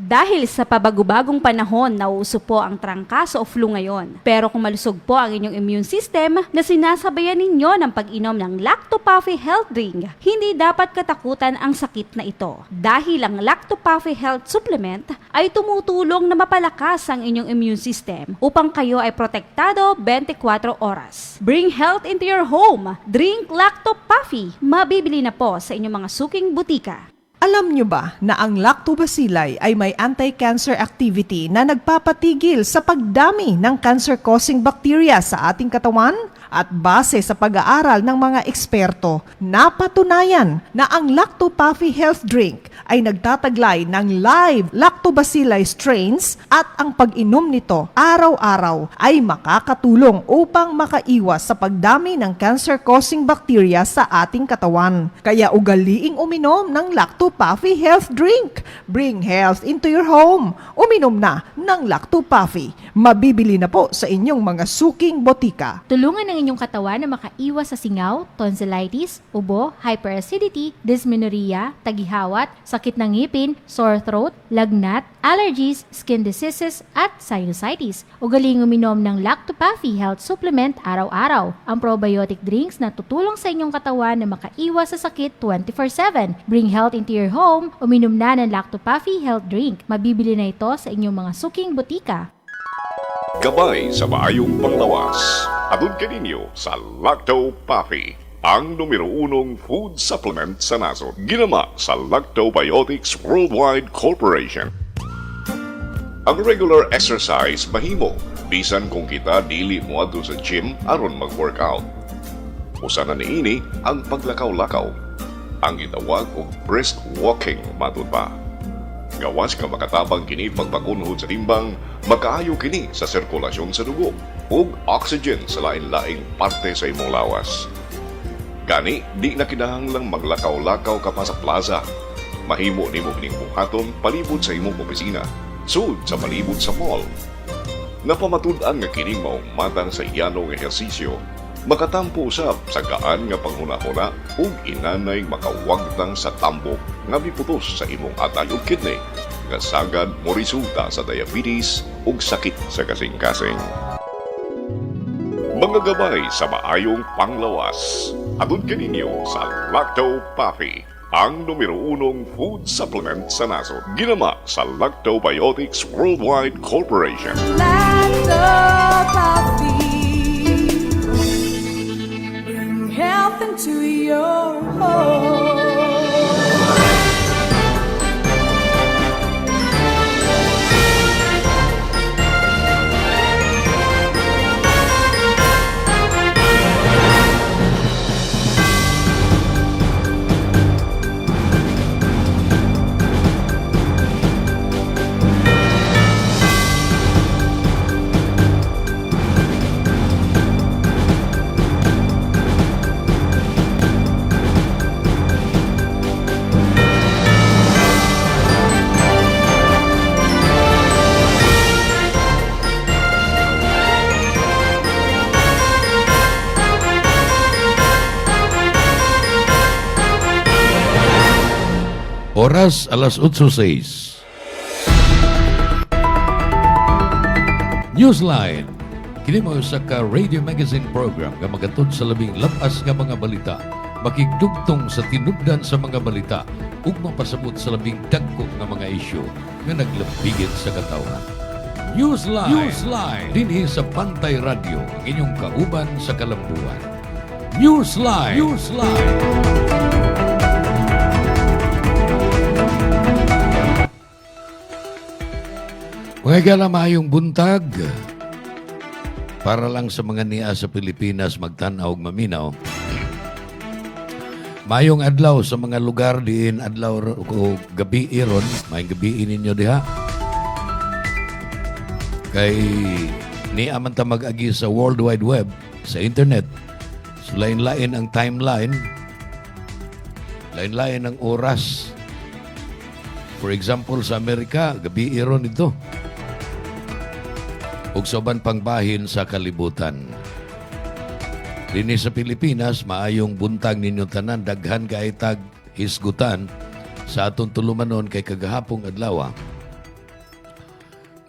Dahil sa pabagubagong panahon, nauuso po ang trangkaso o flu ngayon. Pero kung malusog po ang inyong immune system na sinasabayan ninyo ng pag-inom ng Lacto-Puffy Health Drink, hindi dapat katakutan ang sakit na ito. Dahil ang Lacto-Puffy Health Supplement ay tumutulong na mapalakas ang inyong immune system upang kayo ay protektado 24 oras. Bring health into your home. Drink Lacto-Puffy. Mabibili na po sa inyong mga suking butika. Alam nyo ba na ang lactobacilli ay may anti-cancer activity na nagpapatigil sa pagdami ng cancer-causing bacteria sa ating katawan? At base sa pag-aaral ng mga eksperto, napatunayan na ang Lacto-Puffy Health Drink ay nagtataglay ng live lactobacilli strains at ang pag-inom nito araw-araw ay makakatulong upang makaiwas sa pagdami ng cancer-causing bacteria sa ating katawan. Kaya ugaliing uminom ng Lacto-Puffy Health Drink. Bring health into your home. Uminom na ng Lacto-Puffy. Mabibili na po sa inyong mga suking botika. Tulungan ng inyong katawan na makaiwas sa singaw, tonsillitis, ubo, hyperacidity, dysmenorrhea, tagihawat, sakit ng ngipin, sore throat, lagnat, allergies, skin diseases, at sinusitis. Ugaling uminom ng Lacto-Puffy Health Supplement araw-araw. Ang probiotic drinks na tutulong sa inyong katawan na makaiwas sa sakit 24/7. Bring health into your home. Uminom na ng Lacto-Puffy Health Drink. Mabibili na ito sa inyong mga suking butika. Gabay sa maayong panglawas. Atod kaninyo sa Lacto-Puffy, ang numero 1 food supplement sa nasod. Ginama sa Lactobiotics Worldwide Corporation. Ang regular exercise mahimo, bisan kung kita dili mo adto sa gym aron mag-workout. Usa na niini ang paglakaw-lakaw, ang gitawag og brisk walking matud pa. Gawas ka makatabang kini pagpagunhod sa timbang, makaayo kini sa sirkulasyon sa dugo ug oxygen sa lain-laing parte sa imong lawas. Gani, di na kinahanglang maglakaw-lakaw ka pa sa plaza. Mahimo nimo kining buhaton palibot sa imong opisina, sud sa palibot sa mall. Napamatud-an nga kining maumatan sa iyanong ehersisyo, makatampo usab sa gaan nga panghuna-huna ug inanay makawagtang sa tambok nga miputos sa imong atay ug kidney nga sagad mo resulta sa diabetes ug sakit sa kasing-kasing. Mga gabay sa maayong panglawas. Atod kaninyo sa Lacto-Puffy, ang numero 1 food supplement sa nasod. Ginama sa Lactobiotics Worldwide Corporation. Lacto-Puffy, bring health into your home. Oras alas 8:06. Newsline. Kini mo sa ka radio magazine program nga magatod sa labing lapas nga mga balita, makigdugtong sa tinubdan sa mga balita ug mapasabot sa labing dagko nga mga isyu nga naglambigit sa katawhan. Newsline. Dinhi sa Pantay Radio, ang inyong kauban sa kalambuan. Newsline. Mga gala maayong buntag, para lang sa mga niya sa Pilipinas magtanaw og maminaw. Mayong adlaw sa mga lugar diin adlaw o gabi iron, mayong gabi ninyo diha. Kay ni aman ta mag-agi sa World Wide Web, sa internet. So lain-lain ang timeline, lain-lain ang oras. For example, sa Amerika, gabi iron ito. Ug soban pangbahin sa kalibutan. Dinhi sa Pilipinas, maayong buntag ninyo tanan, daghan kaitag hisgutan sa atong tulumanon kay kagahapong adlaw.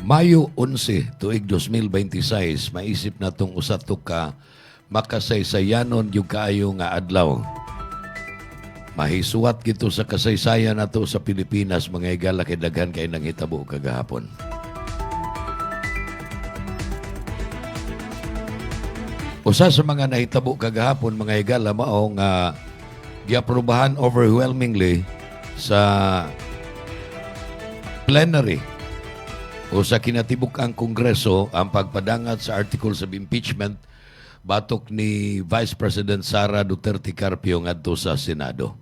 Mayo 11, tuig 2026, maisip na itong usato ka makasaysayanon yung kaayo nga adlaw. Mahisuwat gito sa kasaysayan nato sa Pilipinas, mga higala kay daghan kay nang hitabo kagahapon. Usa sa mga nahitabo kagahapon, mga higala, mao nga giaprobahan overwhelmingly sa plenary o sa kinatibuk-ang Kongreso ang pagpadangat sa articles of impeachment batok ni Vice President Sara Duterte Carpio ngadto sa Senado.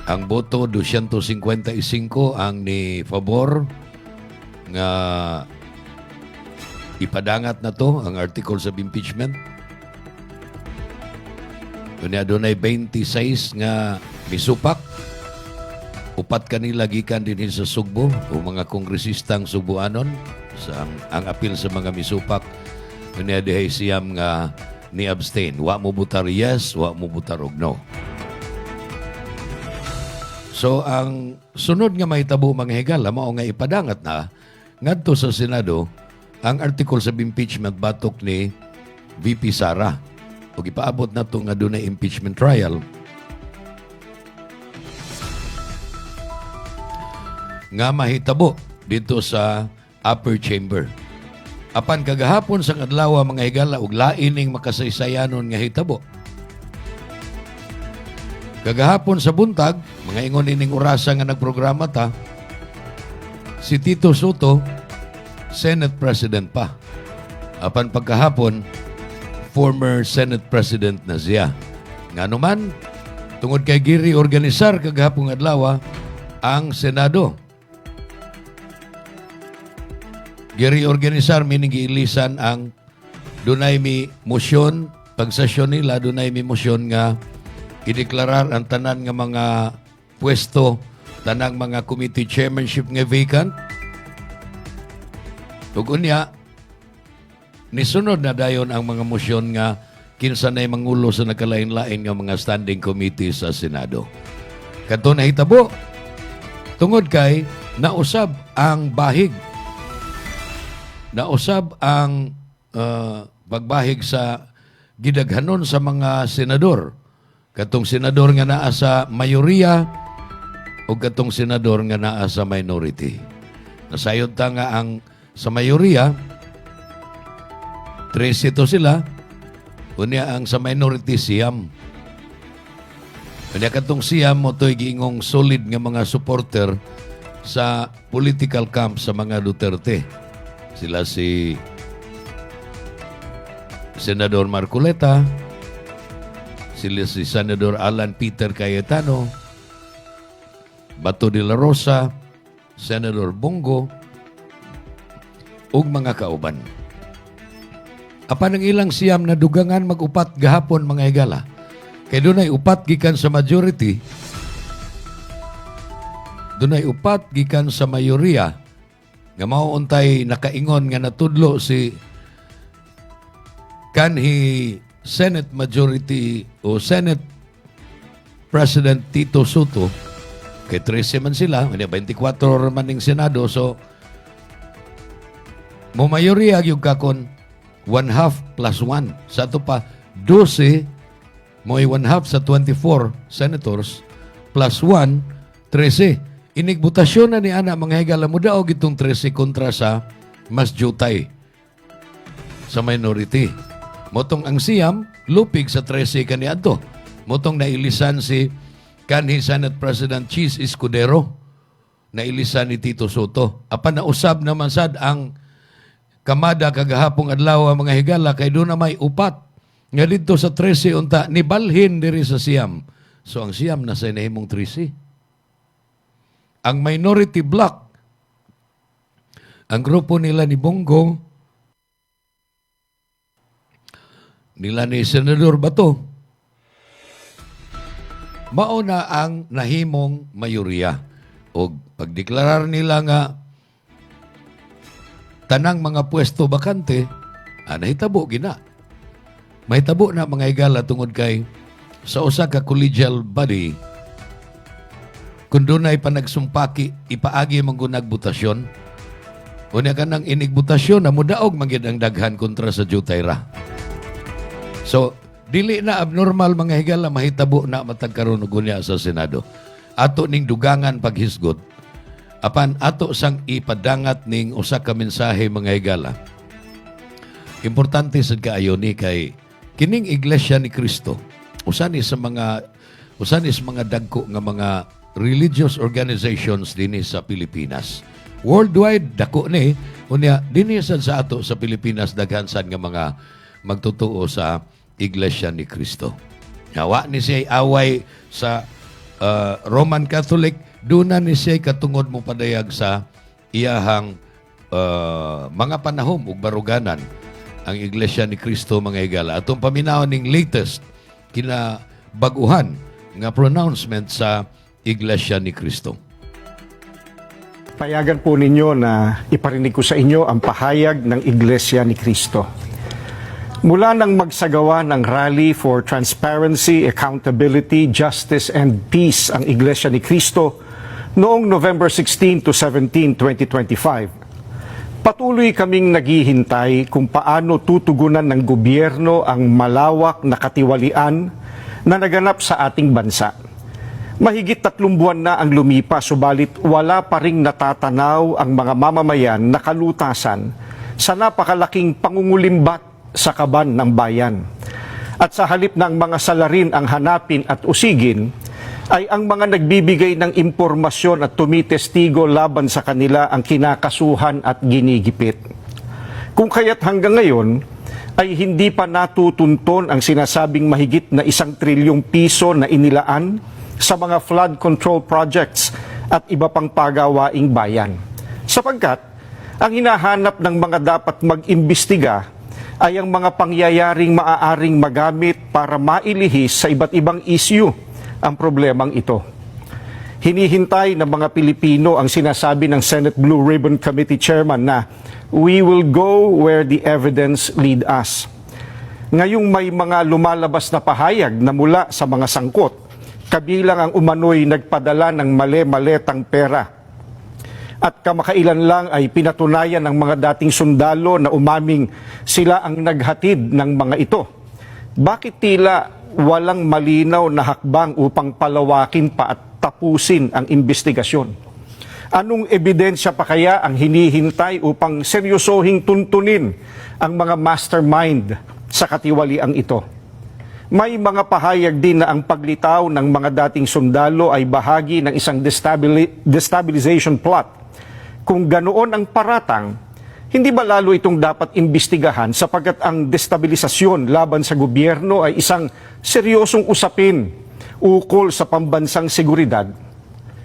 Ang boto 255 ang ni favor nga ipadangat na to ang articles of impeachment. Unya dunay 26 nga misupak. Upat kanila gikan din sa Sugbo o mga kongresistang Subuanon sa ang apil sa mga misupak. Unya dihay siyam nga ni abstain. Wa mo butar yes, wa mo butar og no. So ang sunod nga mahitabo, mga higala, mao nga ipadangat na ngadto sa Senado ang articles of impeachment batok ni VP Sara. O ipaabot na to nga dunay impeachment trial nga mahitabo dito sa upper chamber. Apan kagahapon sa adlaw, mga higala, ug lain ning makasaysayanon nga hitabo. Kagahapon sa buntag, mga ingon ining orasa nga nagprograma ta, si Tito Soto, Senate President pa. Apan pagkahapon, former Senate President na siya. Nga naman, tungod kay giri-organisar kagahapong adlaw ang Senado. Giri-organisar, meaning giilisan ang dunay mi motion, pagsasyon nila, dunay mi motion nga ideklarar ang tanan nga mga pwesto, tanang mga committee chairmanship nga vacant. Ug unya, nisunod na dayon ang mga motion nga kinsa nay mangulo sa nakalain-lain nga mga standing committee sa Senado. Kadto nahitabo tungod kay nausab ang bahig. Nausab ang pagbahig sa gidaghanon sa mga senador. Katong senador nga naa sa mayoriya o katong senador nga naa sa minority. Nasayod ta nga ang sa mayoriya, 13 to sila, unya ang sa minority siyam. Unya katong siyam mo to'y giingong solid nga mga supporter sa political camp sa mga Duterte. Sila si Senador Marcoleta, sila si Senador Alan Peter Cayetano, Bato de la Rosa, Senador Bongo, ug mga kauban. Apan ang ilang siyam na dugangan mag-upat gahapon, mga higala. Kay dunay upat gikan sa majority, dunay upat gikan sa mayoriya, nga mauuntay nakaingon nga natudlo si kanhi Senate Majority o Senate President Tito Soto. Kay 13 man sila, 24 man ning Senado, so mumayoriya yung kakon 1/2 plus 1. Sa ito pa, 12 mo'y 1/2 sa 24 senators plus 1, 13. Inigbutasyon na ni ana, mga higala, mo daog itong 13 kontra sa mas jutay sa minority. Motong ang siyam, lupig sa 13 kaniadto. Motong nailisan si kanhi Senate President Cheese Escudero, nailisan ni Tito Soto. Apan nausab naman sad ang kamada kagahapong adlaw, mga higala, kay doon na may upat nga dito sa 13 unta nibalhin diri sa siyam. So ang siyam na sa inahimong 13. Ang minority bloc, ang grupo nila ni Bongo, nila ni Senador Bato, mauna ang nahimong mayoriya. O pagdeklarar nila nga tanang mga pwesto bakante, nahitabo gina. Mahitabo na, mga higala, tungod kay sa usa ka collegial body, kung doon ay panagsumpaki, ipaagi mong gunagbutasyon. Unya ka ng inigbutasyon na mudaog manggid ang daghan kontra sa jutay ra. So, dili na abnormal mga higala mahitabo na matagkaroon og unya sa Senado. Ato ning dugangan paghisgot. Apan ato sang ipadangat ning usa ka mensahe mga higala. Importante sad kaayo ni kay kining Iglesia ni Cristo. Usa ni sa mga dagko nga mga religious organizations dinhi sa Pilipinas. Worldwide dako ni unya dinhi sad sa ato sa Pilipinas daghan sad nga mga magtutuo sa Iglesia ni Cristo. Yawa ni siya away sa Roman Catholic, doon na ni siya katungod mo padayag sa iyahang mga panahom ug baruganan ang Iglesia ni Cristo mga higala. Atong paminawon ning latest kinabaguhan nga pronouncement sa Iglesia ni Cristo. Payagan po ninyo na iparinig ko sa inyo ang pahayag ng Iglesia ni Cristo. Mula nang magsagawa ng Rally for Transparency, Accountability, Justice, and Peace ang Iglesia ni Cristo noong November 16 to 17, 2025, patuloy kaming naghihintay kung paano tutugunan ng gobyerno ang malawak na katiwalian na naganap sa ating bansa. Mahigit 3 buwan na ang lumipas, subalit wala pa ring natatanaw ang mga mamamayan na kalutasan sa napakalaking pangungulimbat sa kaban ng bayan. At sa halip ng mga salarin ang hanapin at usigin, ay ang mga nagbibigay ng impormasyon at tumitestigo laban sa kanila ang kinakasuhan at ginigipit. Kung kaya't hanggang ngayon, ay hindi pa natutunton ang sinasabing mahigit na 1 trilyong piso na inilaan sa mga flood control projects at iba pang pagawaing bayan. Sapagkat, ang hinahanap ng mga dapat mag-imbestiga ay ang mga pangyayaring maaaring magamit para mailihis sa iba't ibang issue ang problemang ito. Hinihintay ng mga Pilipino ang sinasabi ng Senate Blue Ribbon Committee Chairman na we will go where the evidence lead us. Ngayong may mga lumalabas na pahayag na mula sa mga sangkot, kabilang ang umano'y nagpadala ng mali-maletang pera. At kamakailan lang ay pinatunayan ng mga dating sundalo na umaming sila ang naghatid ng mga ito. Bakit tila walang malinaw na hakbang upang palawakin pa at tapusin ang investigasyon? Anong ebidensya pa kaya ang hinihintay upang seryosohing tuntunin ang mga mastermind sa katiwaliang ito? May mga pahayag din na ang paglitaw ng mga dating sundalo ay bahagi ng isang destabilization plot. Kung ganoon ang paratang, hindi ba lalo itong dapat imbestigahan sapagkat ang destabilisasyon laban sa gobyerno ay isang seryosong usapin ukol sa pambansang seguridad?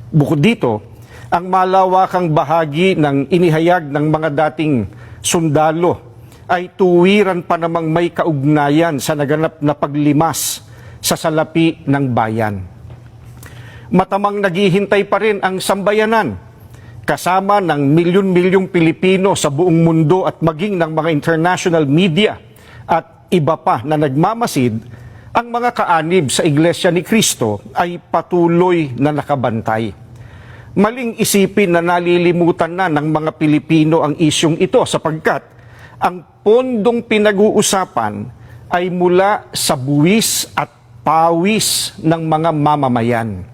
Bukod dito, ang malawakang bahagi ng inihayag ng mga dating sundalo ay tuwiran pa namang may kaugnayan sa naganap na paglimas sa salapi ng bayan. Matamang naghihintay pa rin ang sambayanan kasama ng milyon-milyong Pilipino sa buong mundo at maging ng mga international media at iba pa na nagmamasid, ang mga kaanib sa Iglesia ni Cristo ay patuloy na nakabantay. Maling isipin na nalilimutan na ng mga Pilipino ang isyong ito sapagkat ang pondong pinag-uusapan ay mula sa buwis at pawis ng mga mamamayan.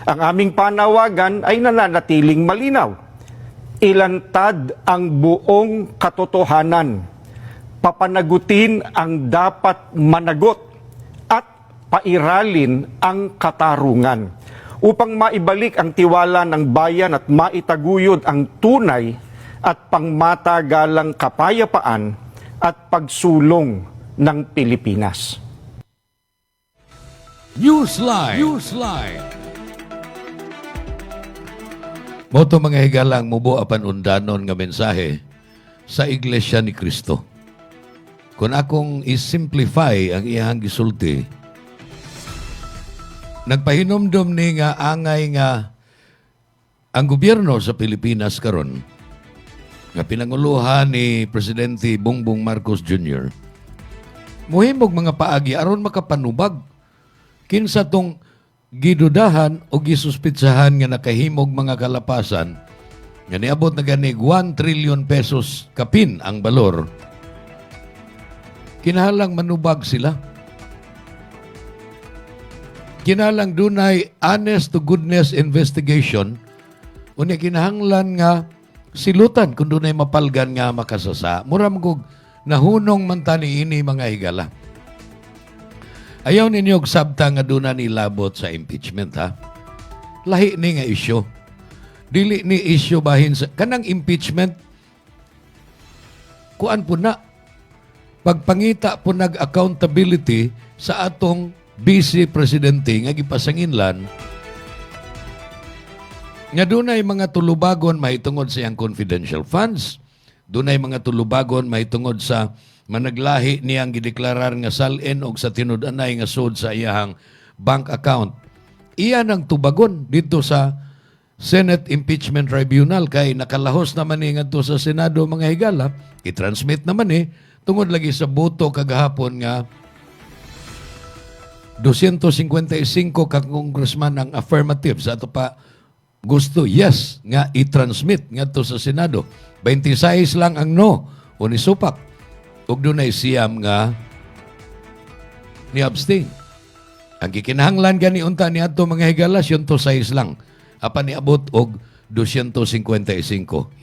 Ang aming panawagan ay nananatiling malinaw. Ilantad ang buong katotohanan. Papanagutin ang dapat managot at pairalin ang katarungan upang maibalik ang tiwala ng bayan at maitaguyod ang tunay at pangmatagalang kapayapaan at pagsulong ng Pilipinas. Newsline. Moto mga higalang mubo apan undanon nga mensahe sa Iglesia ni Cristo. Kung akong isimplify ang iyang gisulti, nagpahinomdom ni nga angay nga ang gobyerno sa Pilipinas karon nga pinanguluhan ni Presidente Bongbong Marcos Jr. muhimog mga paagi aron makapanubag kinsa tong gidudahan o gisuspitsahan nga nakahimog mga kalapasan nga niabot na ganig 1 trillion pesos kapin ang balor, kinahalang manubag sila. Kinahalang dunay honest to goodness investigation, unya kinahanglan nga silutan kung dunay mapalgan nga makasasa. Mura magug nahunong man tani ini mga higala. Ayaw ninyo sabta nga duna nilabot sa impeachment, ha? Lahi ni nga isyo. Dili ni isyo bahin sa kanang impeachment. Kuan po na. Pagpangita po nag-accountability sa atong vice presidente nga gipasanginlan nga dunay mga tulubagon mahitungod sa iyang confidential funds. Dunay mga tulubagon mahitungod sa managlahi niyang gideklarar nga salin og sa tinud-anay nga sud sa iyahang bank account. Iyan ang tubagon dito sa Senate Impeachment Tribunal kay nakalahos naman ni ngadto sa Senado mga higala, i-transmit naman tungod lagi sa boto kagahapon nga 255 ka congressman ang affirmative sa ato pa gusto yes nga i-transmit ngadto sa Senado. 26 lang ang no o ni supak. Ug dunay siyam nga ni abstain. Ang gikinahanglan gani unta ni adto mga higala 106 lang. Apan niabot og 255.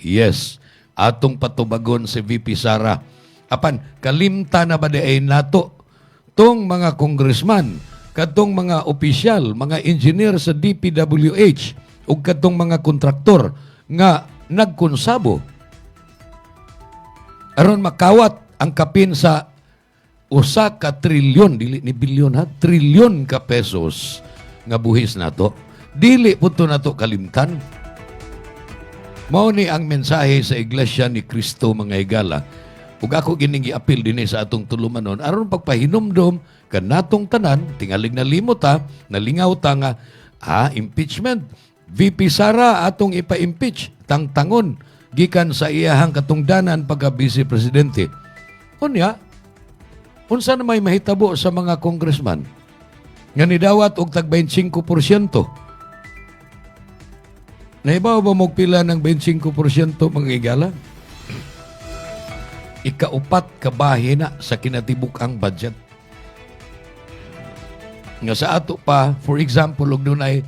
Yes, atong patubagon si VP Sara. Apan kalimta na ba ay nato tong mga congressman, katong mga opisyal, mga engineer sa DPWH ug katong mga kontraktor nga nagkonsabo aron makawat ang kapin sa usa ka trilyon, dili ni bilyon ha, trilyon ka pesos nga buhis nato. Dili po ito na ito kalimtan. Mao ni ang mensahe sa Iglesia ni Cristo mga higala. Ug ako gining gi-appeal din sa atong tulumanon aron pagpahinumdom kanatong tanan tingalig na limot nalingaw ta nga impeachment. VP Sara atong ipa-impeach tangtangon gikan sa iyahang katungdanan pagka vice presidente. Unya, unsa na may mahitabo sa mga congressman nga nidawat og tag 25%? Naibaw ba mo pila ng 25% mga higala? Ikaupat kabahin na sa kinatibuk ang budget. Nga sa ato pa, for example, og dunay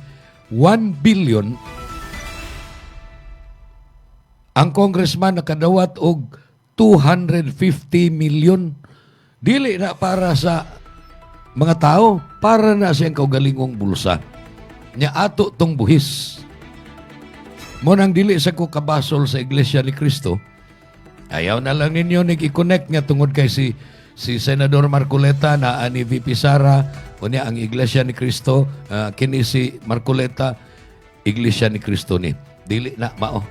1 billion ang congressman nakadawat og 250 million. Dili na para sa mga tao, para na siyang kaugalingong bulsa. Nya ato tong buhis. Mo nang dili sa ko kabasol sa Iglesia ni Cristo, ayaw na lang ninyo nag-i-connect nga tungod kay si Senador Marcoleta na ani VP Sara o niya ang Iglesia ni Cristo, kini si Marcoleta, Iglesia ni Cristo ni. Dili na mao.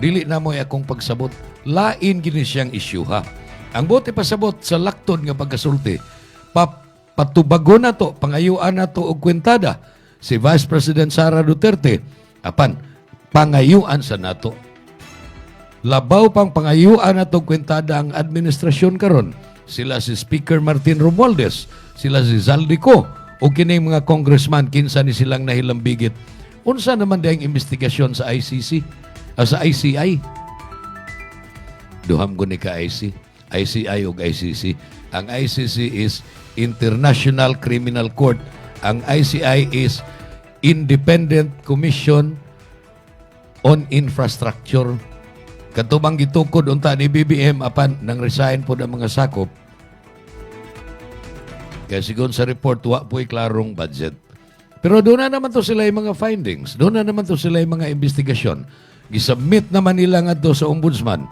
Dili na mo akong pagsabot. Lain gini siyang isyuha. Ang bote pasabot sa laktod nga pagkasulti, patubago na to, pangayuan na to og kwentada si Vice President Sara Duterte. Apan, pangayuan sa nato. Labaw pang pangayuan na to kwentada ang administrasyon karon. Sila si Speaker Martin Romualdez, sila si Zaldico, o kining mga congressman, kinsa ni silang nahilambigit. Unsa naman dayang investigasyon sa ICC? Sa ICI? Duham ko ni ka-IC. ICI o ICC. Ang ICC is International Criminal Court. Ang ICI is Independent Commission on Infrastructure. Katubang gitukod unta ni BBM apan nang resign po ang mga sakop. Kaya sigon sa report, wa po'y klarong budget. Pero doon na naman to sila yung mga findings. Doon na naman to sila yung mga investigasyon. Gisubmit naman nila nga to sa ombudsman.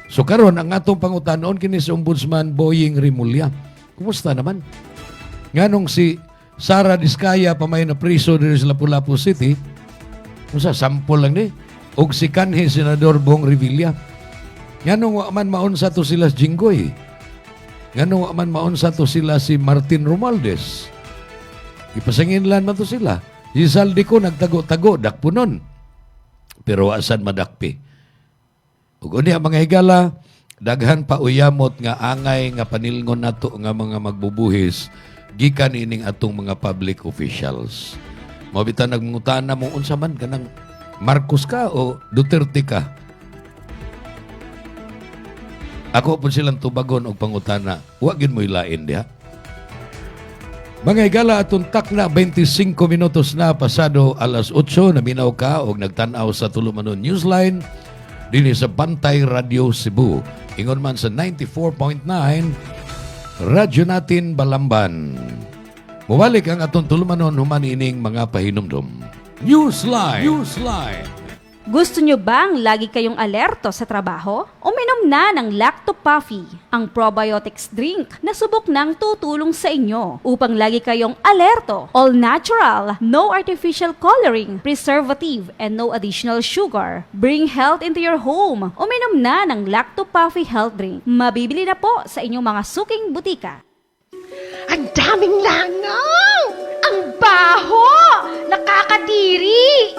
So karon ang atong pangutanon kini sa ombudsman Boying Rimulya. Kumusta naman? Nganong si Sara Diskaya pamay na priso diri sa Lapu-Lapu City, usa sample lang ni. Og si kanhi Senador Bong Revilla. Nganong wa man maunsa to sila si Jinggoy. Nganong wa man maunsa to sila si Martin Romualdez. Ipasanginlan man to sila. Si Zaldico nagtago-tago dakpunon. Pero asan madakpi. Ug uni ang mga higala, daghan pa uyamot nga angay nga panilngon nato nga mga magbubuhis gikan ining atong mga public officials. Mabita nagmungutana mo unsa man kanang Marcos ka o Duterte ka. Ako po silang tubagon og pangutana, wa gyud mo ilain diha. Mga igala atong takna 25 minutos na pasado alas 8 na minaw ka og nagtan-aw sa Tulumanon Newsline dinhi sa Bantay Radio Cebu. Ingon man sa 94.9 Radyo Natin Balamban. Mubalik ang atong Tulumanon human ining mga pahinumdom. Newsline. Gusto nyo bang lagi kayong alerto sa trabaho? Uminom na ng Lacto Puffy, ang probiotics drink na subok nang tutulong sa inyo upang lagi kayong alerto. All natural, no artificial coloring, preservative, and no additional sugar. Bring health into your home. Uminom na ng Lacto Puffy Health Drink. Mabibili na po sa inyong mga suking butika. Ang daming langaw! Ang baho! Nakakadiri!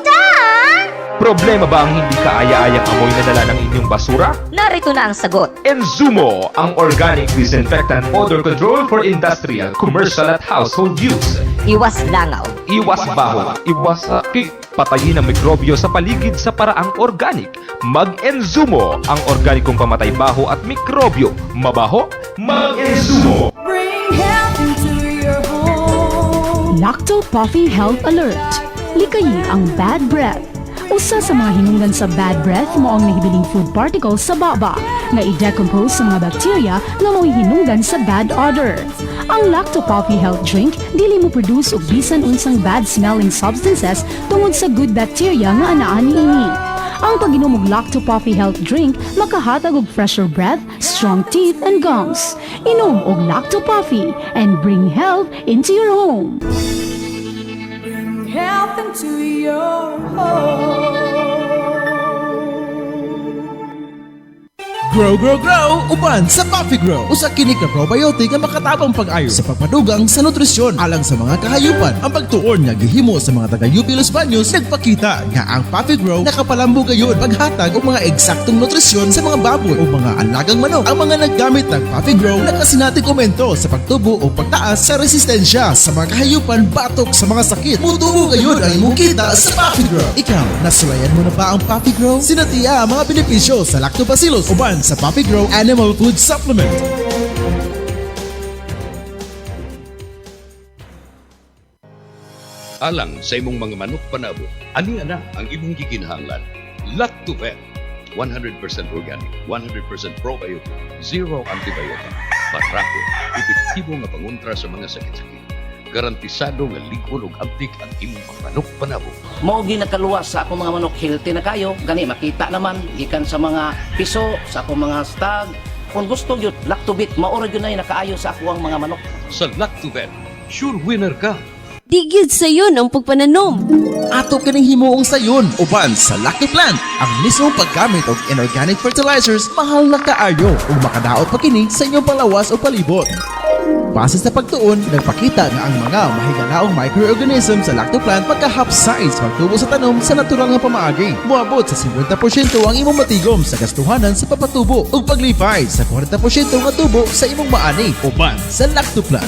Problema ba ang hindi kaaya-ayang amoy na dala ng inyong basura? Narito na ang sagot. Enzumo, ang organic disinfectant odor control for industrial, commercial at household use. Iwas langaw. Iwas baho, iwas sakit. Patayin ang mikrobyo sa paligid sa paraang organic. Mag-Enzumo, ang organikong pamatay baho at mikrobyo. Mabaho? Mag-Enzumo! Bring health into your home. Lacto Puffy Health Alert. Likayi ang bad breath. Usa sa mga hinungdan sa bad breath mo ang nahibiling food particles sa baba nga i-decompose sa mga bacteria nga mo'y hinungdan sa bad odor. Ang Lacto Puffy Health Drink dili mo produce og bisan unsang bad smelling substances tungod sa good bacteria nga anaa niini. Ang pag-inom og Lacto Puffy Health Drink makahatag og fresher breath, strong teeth, and gums. Inom og Lacto Puffy and bring health into your home. Bring health into your home. Grow, grow, grow! Uban sa Puffy Grow! Usa kini ka probiotic nga makatabang pag-ayo sa pagpadugang sa nutrisyon alang sa mga kahayupan. Ang pagtuon nga gihimo sa mga taga-UP Los Baños nagpakita nga ang Puffy Grow nakapalambo gayon paghatag og mga eksaktong nutrisyon sa mga baboy o mga alagang manok. Ang mga naggamit ng Puffy Grow nakasinati komento sa pagtubo o pagtaas sa resistensya sa mga kahayupan batok sa mga sakit. Mutubo gayon ang imong kita sa Puffy Grow. Ikaw, nasulayan mo na ba ang Puffy Grow? Sinatiya ang mga benepisyo sa lactobacillus uban sa Puffy Grow Animal Food Supplement. Alang sa imong mga manok panabo, ani na ang imong gikinahanglan. Lactovet, 100% organic, 100% probiotic, zero antibiotic, barako, epektibo nga pangontra sa mga sakit-sakit. Garantisado nga ligon ug antik ang imong mga manok panabo. Mao gi nakaluwas sa akong mga manok, healthy na kayo. Gani makita naman gikan sa mga piso, sa akong mga stag. Kung gusto gyud Lactobit, maura gyud na nakaayo sa akong mga manok. Sa Lactovet, sure winner ka. Di gyud sayon ang pagpananom. Ato kining himuong sayon uban sa Lactoplant. Ang mismong paggamit og inorganic fertilizers mahal na kaayo ug makadaot pa kini sa inyong palawas o palibot. Base sa pagtuon, nagpakita nga ang mga mahigalaong microorganisms sa Lactoplant magka-half size pagtubo sa tanom sa natural nga pamaagi. Muabot sa 50% ang imong matigom sa gastuhanan sa papatubo ug paglipay sa 40% nga tubo sa imong maani uban sa Lactoplant.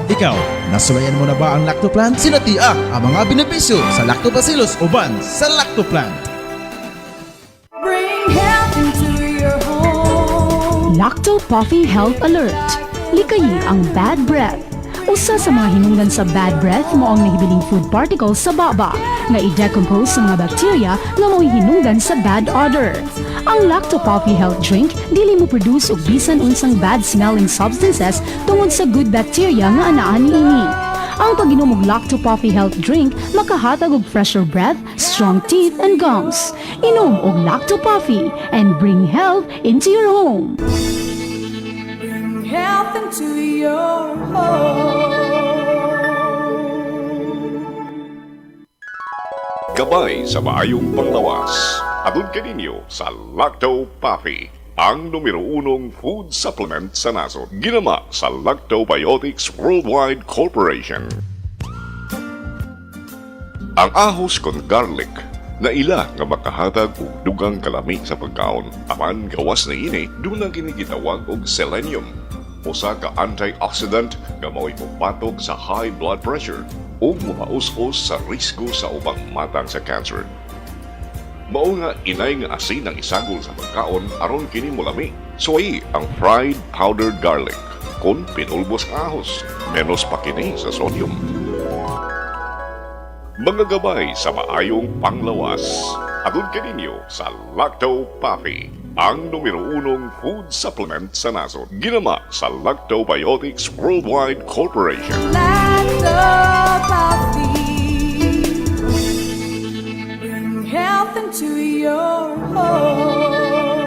Ikaw, nasulayan mo na ba ang Lactoplant? Sinatiya ang mga benepisyo sa Lactobacillus uban sa Lactoplant. Bring health into your home. Lacto Puffy Health Alert. Likayi ang bad breath. Usa sa mga hinungdan sa bad breath mo ang nahibiling food particles sa baba nga i-decompose sa mga bacteria nga mo'y hinungdan sa bad odor. Ang Lacto Puffy Health Drink dili mo produce og bisan unsang bad smelling substances tungod sa good bacteria nga anaa niini. Ang pag-inom og Lacto Puffy Health Drink makahatag og fresher breath, strong teeth, and gums. Inom og Lacto Puffy and bring health into your home. Bring health into your home. Gabay sa maayong panglawas. Adun kaninyo sa Lacto Puffy, ang numero 1 food supplement sa nasod. Ginama sa Lactobiotics Worldwide Corporation. Ang ahos kon garlic na ila nga makahatag og dugang kalami sa pagkaon. Apan gawas na ini dunang kini gitawag og selenium. usa ka antioxidant nga mao'y mubatog sa high blood pressure ug mupaus-us sa risgo sa ubang matang sa cancer. Mao nga inay nga asin ang isagol sa pagkaon aron kini molami. Suway ang fried powdered garlic kung pinulbos ang ahos, menos pa kini sa sodium. Mga gabay sa maayong panglawas. Atod kaninyo sa Lacto Puffy, ang numero 1 food supplement sa nasod. Ginama sa Lactobiotics Worldwide Corporation. Lacto Puffy, bring health into your home.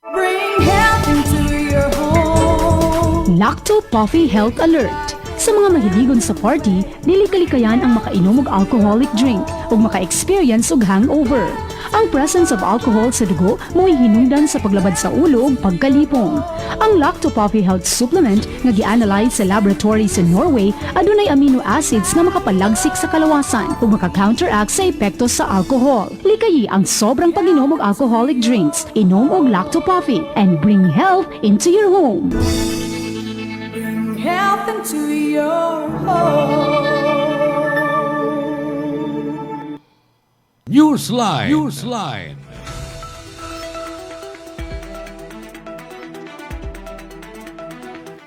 Bring health into your home. Lacto Puffy Health Alert. Sa mga mahiligon sa party, dili kalikayan ang makainom og alcoholic drink ug maka-experience og hangover. Ang presence of alcohol sa dugo mo'y hinungdan sa paglabad sa ulo ug pagkalipong. Ang Lacto Puffy Health Supplement nga gi-analyze sa laboratory sa Norway adunay amino acids nga makapalagsik sa kalawasan ug maka-counteract sa epekto sa alcohol. Likayi ang sobrang pag-inom og alcoholic drinks. Inom og Lacto Puffy and bring health into your home. Bring health into your home. Newsline. Newsline.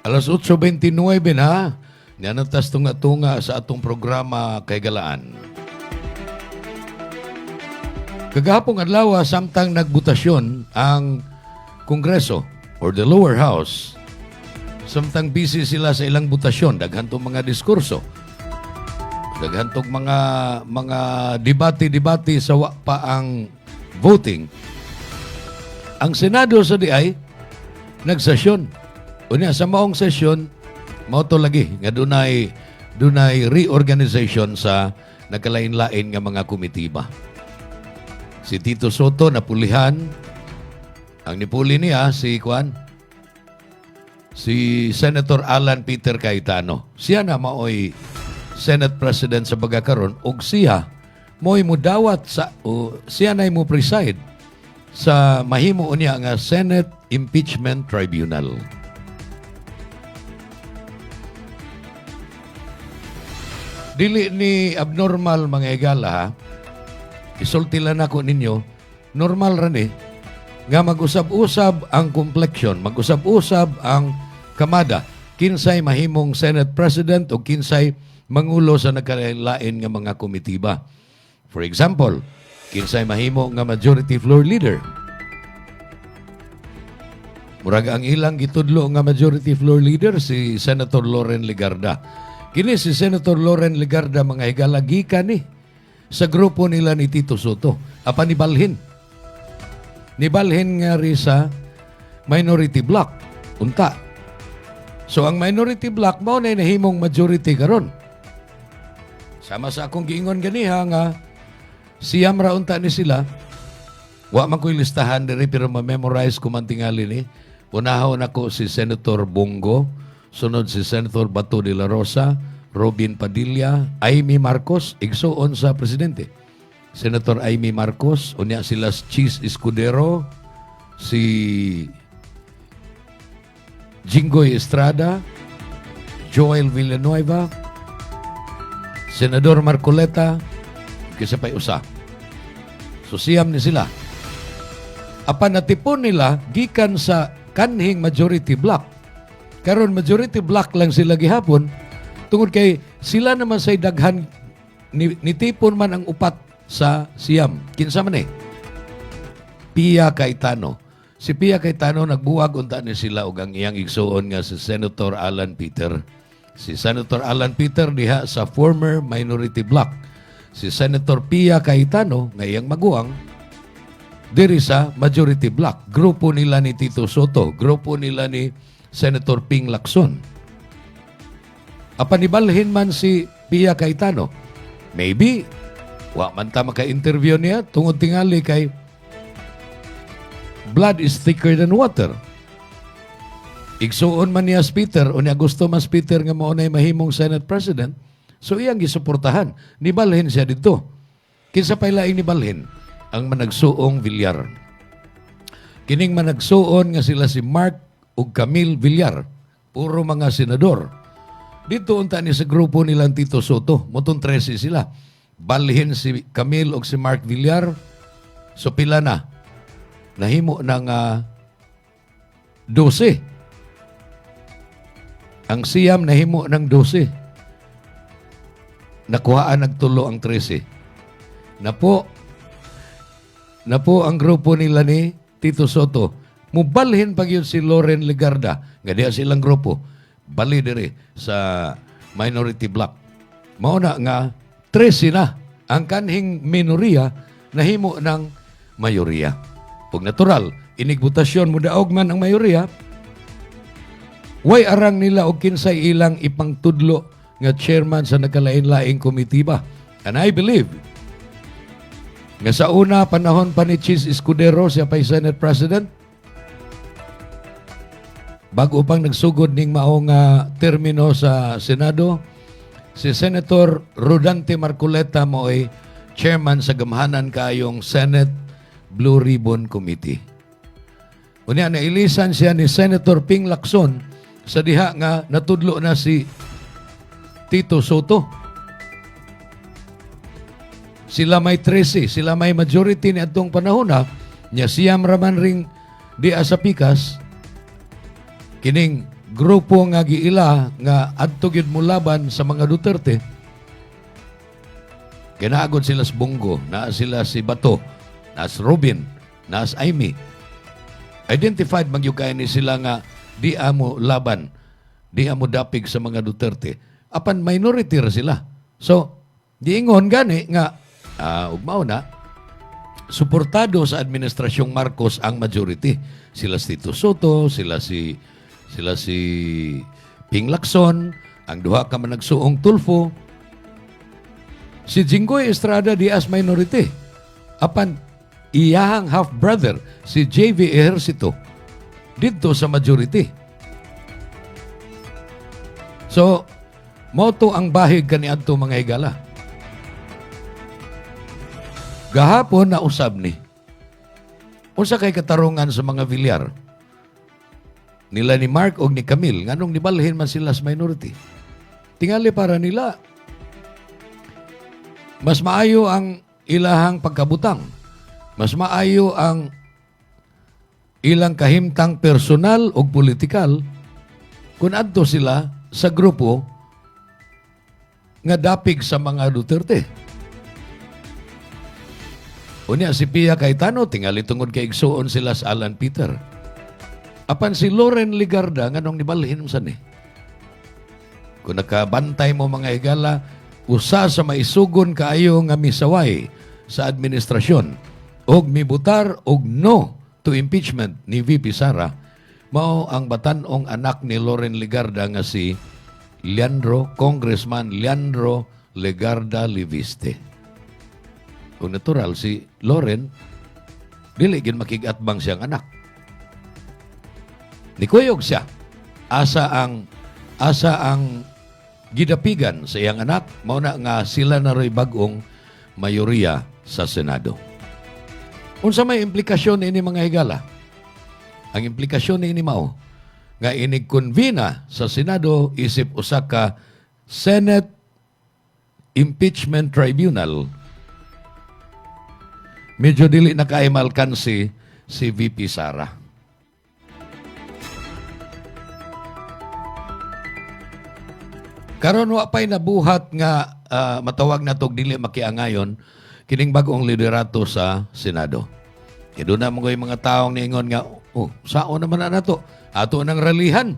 Alas 8:29 na. Nianatas tunga-tunga sa atong programa kay Galaan. Kagahapong adlaw samtang nagbutasyon ang Kongreso or the lower house. Samtang busy sila sa ilang butasyon, daghantong mga diskurso. Daghantong mga debate sa wa pa ang voting. Ang Senado sa DI nagsesyon. Unya sa maong sesyon, mao to lagi nga dunay reorganization sa nagkalain-lain nga mga komitiba. Si Tito Soto napulihan. Ang nipuli niya si Senator Alan Peter Cayetano. Siya na maoy Senate President sa pagkakaroon ug siya mo'y mudawat siya na mo preside sa mahimo unya nga Senate Impeachment Tribunal. Dili ni abnormal mga higala ha. Isulti lang ako ninyo, normal ran nga mag-usab-usab ang complexion, mag-usab-usab ang kamada, kinsay mahimong Senate President o kinsay mangulo sa nagkalain nga mga komitiba. For example, kinsay mahimo nga Majority Floor Leader. Murag ang ilang gitudlo nga Majority Floor Leader si Senator Loren Legarda. Kini si Senator Loren Legarda mga higala gikan sa grupo nila ni Tito Soto. Apa ni balhin? Nibalhin nga rin sa minority block. Unta. So, ang minority block, mao na nahimong majority karon. Sama sa akong giingon ganiha nga siyam ra unta ni sila. Wa man ko'y listahan diri pero ma-memorize ko man tingali ni. Unahon ako si Senator Bongo, sunod si Senator Bato de la Rosa, Robin Padilla, Amy Marcos, igsuon sa presidente. Senator Amy Marcos, unya sila Chis Escudero, si Jinggoy Estrada, Joel Villanueva, Senador Marcoleta, kisa pa'y usa. So siyam ni sila. Apan natipon nila, gikan sa kanhing majority block. Karon majority block lang sila gihapon, tungod kay sila naman say daghan, nitipon man ang upat sa siyam. Kinsa man Pia Cayetano. Si Pia Cayetano nagbuwag unta ni sila ug ang iyang igsuon nga si Senator Alan Peter. Si Senator Alan Peter diha sa former minority block. Si Senator Pia Cayetano nga iyang maguwang diri sa majority block. Grupo nila ni Tito Soto, grupo nila ni Senator Ping Lacson. Apanibalhin man si Pia Cayetano. Maybe wa man ta maka-interview niya tungod tingali kay blood is thicker than water. Igsuon man niya Peter o niya gusto mas Peter nga maunay mahimong Senate President, so iyang gisuportahan. Nibalhin siya dito. Kinsa pay laing nibalhin? Ang managsuong Villar. Kining managsuon nga sila si Mark ug Camille Villar, puro mga senador. Dito unta ni sa grupo nilang Tito Soto, motong 13 sila. Balhin si Camille ug si Mark Villar, so pila na. Nahimo ng 12. Ang siyam nahimo ng 12. Nakuhaan nagtulo ang 13. Na po ang grupo nila ni Tito Soto. Mubalhin pag yun si Loren Legarda. Nga diya silang grupo. Bali dire sa minority block. Mauna nga 13 na. Ang kanhing minoriya nahimo ng mayoriya. Pag natural, inigbutasyon mo daog man ang mayoriya, way arang nila og kinsay ilang ipangtudlo nga chairman sa nagkalain-laing komitiba. And I believe nga sa una panahon pa ni Chis Escudero, siya pa'y Senate President, bago pang nagsugod ning maong termino sa Senado, si Senator Rodante Marcoleta mo ay chairman sa gamhanan kayong Senate Blue Ribbon Committee. Unya nailisan siya ni Senator Ping Lacson sa diha nga natudlo na si Tito Soto. Sila may 13, sila may majority ni atong panahon na, nya siyam raman ring di sa pikas, kining grupo nga giila nga adto gyud mo laban sa mga Duterte. Kinaagod sila sa Bongo, naa sila si Bato, naa si Robin, naa si Amy. Identified magyugay ni sila nga di amo laban, di amo dapig sa mga Duterte. Apan minority ra sila. So, diingon gani nga ugmao na, suportado sa administrasyong Marcos ang majority. Sila si Tito Soto, sila si Ping Lacson, ang duha ka man nagsuong Tulfo. Si Jinggoy Estrada Diaz minority. Apan iyahang half-brother, si JV Ejercito, dito sa majority. So, moto ang bahig kaniadto mga higala. Gahapon na usab ni. Unsa kay katarungan sa mga Villar? Nila ni Mark o ni Camille, nganong nibalhin man sila sa minority. Tingali para nila, mas maayo ang ilahang pagkabutang. Mas maayo ang ilang kahimtang personal o politikal kung adto sila sa grupo nga dapig sa mga Duterte. Unya si Pia Cayetano, tingali tungod kay igsuon sila sa Alan Peter. Apan si Loren Legarda, nganong nibalhin mo sani? Kung nakabantay mo mga higala, usa sa maisugon kaayo nga misaway sa administrasyon, og mibutar og no to impeachment ni VP Sara, mao ang batanong anak ni Loren Legarda nga si Congressman Leandro Legarda Liviste. Kung natural, si Loren, dili gin makigatbang siyang anak. Nikuyog siya. Asa ang gidapigan sa iyang anak, mauna nga sila na ro'y bagong mayoriya sa Senado. Unsa may implikasyon ini mga higala? Ang implikasyon ini mao nga inig-convene sa Senado isip usa ka Senate Impeachment Tribunal. Medyo dili na kaimalkan si VP Sara. Karon wa pay nabuhat nga matawag na tog dili makiangayon kining bagong liderato sa Senado. Doon na mga mga taong niingon nga, sao naman na to? Ato nang ralihan.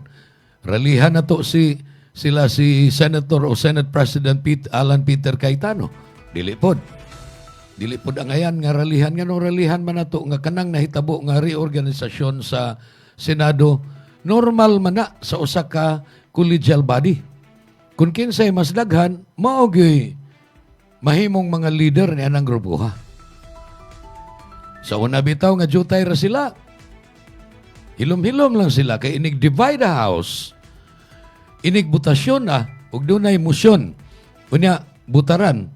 Ralihan na to sila si Senator o Senate President Alan Peter Cayetano. Dili pod ang ayan nga ralihan. Nga no ralihan man na to nga kanang nahitabo nga reorganisasyon sa Senado. Normal man na sa usa ka collegial body. Kung kinsay mas daghan, maogi mahimong mga leader ni anang grupo ha. Sa una bitaw nga jutay ra sila. Hilom-hilom lang sila kay inig-divide the house. Inig-butasyon ug dunay motion. Unya butaran.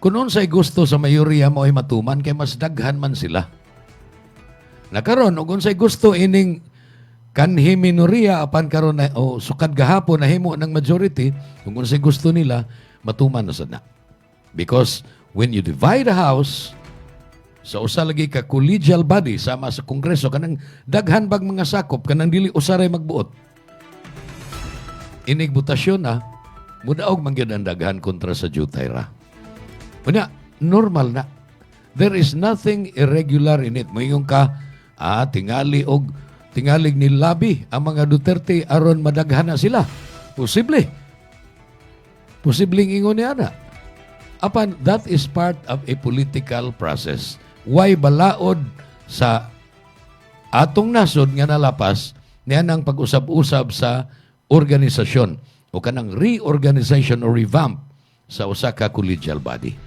Kung unsay gusto sa mayoriya mo ay matuman kay mas daghan man sila. Nakaron og unsay gusto ining kanhi minoriya apan karon na sukad gahapon nahimo ng majority, kung unsay gusto nila matuman na sad na. Because when you divide a house sa usa lagi ka collegial body sama sa kongreso kanang daghan bag mga sakop kanang dili usaray magbuot. Inig butasyon na mudaog man gyud ang daghan kontra sa jutay ra. Unya normal na. There is nothing irregular in it. Moingon ka tingalig ni labi ang mga Duterte aron madaghan na sila. Posible. Posibleng ingon niya na. Apan, that is part of a political process. Why balaod sa atong nasod nga nalapas niya ng pag-usab-usab sa organisasyon o kanang reorganization or revamp sa usa ka collegial body.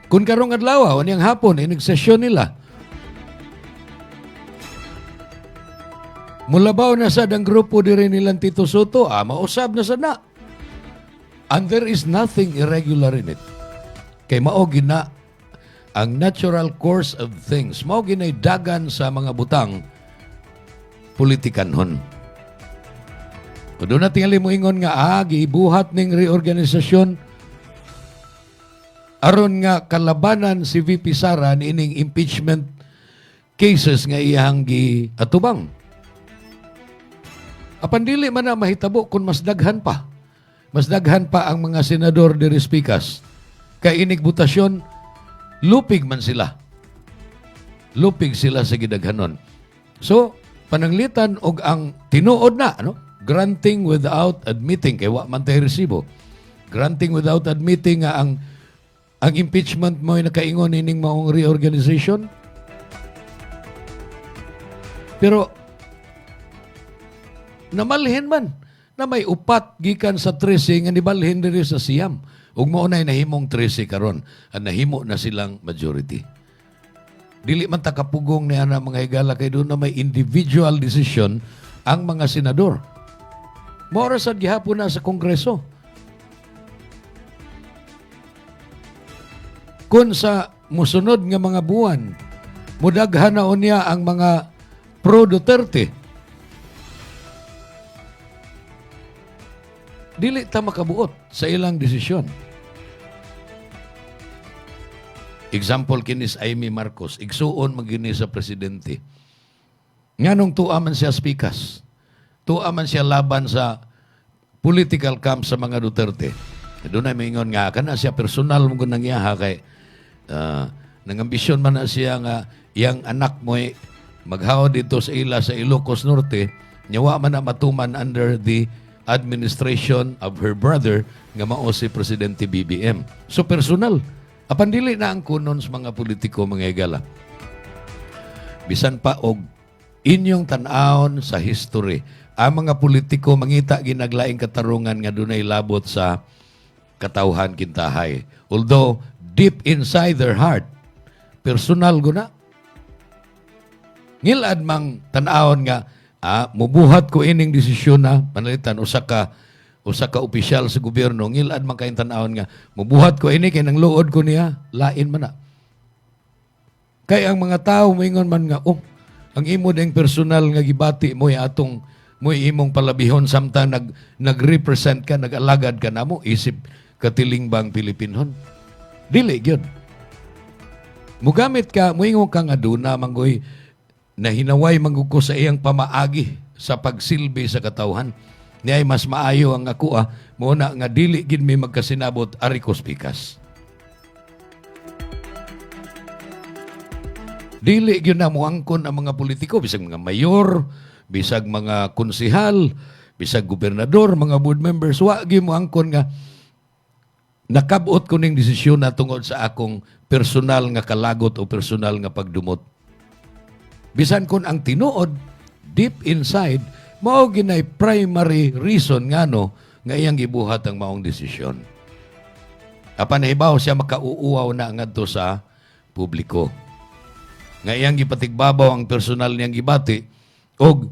Kung karong adlaw, niyang hapon, sesyon nila, mulabaw na sad ang grupo diri nilang Tito Soto, mausab na sad na. And there is nothing irregular in it. Kay mao gina ang natural course of things. Mao ginay dagan sa mga butang politikanhon. Kung doon na tingali mo ingon nga, gibuhat ning reorganisasyon, aron nga kalabanan si VP Sara niining impeachment cases nga iyang giatubang. Apan dili man na mahitabo kung mas daghan pa. Mas daghan pa ang mga senador diri speakers. Kay inig butasyon, lupig man sila. Lupig sila sa gidaghanon. So, pananglitan og ang tinuod na, granting without admitting, kay wa man tayo resibo. Granting without admitting nga ang impeachment mo ay nakaingon ining maong reorganization. Pero, namalhin man na may upat gikan sa 13 nga nibalhin diri sa siyam. Ug mao nay nahimong 13 karon at nahimo na silang majority. Dili man ta kapugong niya na mga higala kay doon na may individual decision ang mga senador. Mao ra sad gihapon na sa Kongreso. Kung sa musunod nga mga buwan, mudaghan na unya ang mga pro-Duterte. Dili ta makabuot sa ilang desisyon. Example kinis Amy Marcos, igsuon magini sa presidente. Nganong tuwa man siya speakas. Tuwa man siya laban sa political camp sa mga Duterte. Doon na may ingon nga, kana siya personal mo nang iyaha kay nangambisyon man na siya nga iyang anak mo maghaw dito sa ila sa Ilocos Norte, nyawa man na matuman under the administration of her brother nga mao si Presidente BBM. So personal. Apan dili na ang kunon sa mga politiko mga higala. Bisan pa og inyong tan-awon sa history, ang mga politiko mangita ginaglaing katarungan nga dunay labot sa katawhan kintahay. Although deep inside their heart, personal guna. Ngilad mang tan-awon nga mubuhat ko ining desisyon na panalitan usa ka opisyal sa gobyerno ngilad man kay tan-awon nga mubuhat ko ini kay nang luod ko niya lain man na. Kay ang mga tao moingon man nga ang imo ding personal nga gibati mo atong mo imong palabihon samtang nag-represent ka, nag-alagad ka namo isip katilingbang Pilipinhon. Dili gyud. Mugamit ka moingon ka nga duna manggoy na hinaway mangguko sa iyang pamaagi sa pagsilbi sa katawhan. Niyay mas maayo ang ako muna nga dili gid may magkasinabot ari ko speakas. Dili gyud na moangkon ang mga politiko, bisag mga mayor, bisag mga konsehal, bisag gobernador, mga board members, wa gyud moangkon nga nakabot ko ning desisyon na tungod sa akong personal nga kalagot o personal nga pagdumot. Bisan kun ang tinuod deep inside mao ginay primary reason ngano nga iyang gibuhat ang maong desisyon. Apan nahibaw siya makauuaw na ngadto sa publiko. Nga iyang gipatigbabaw ang personal niyang gibati og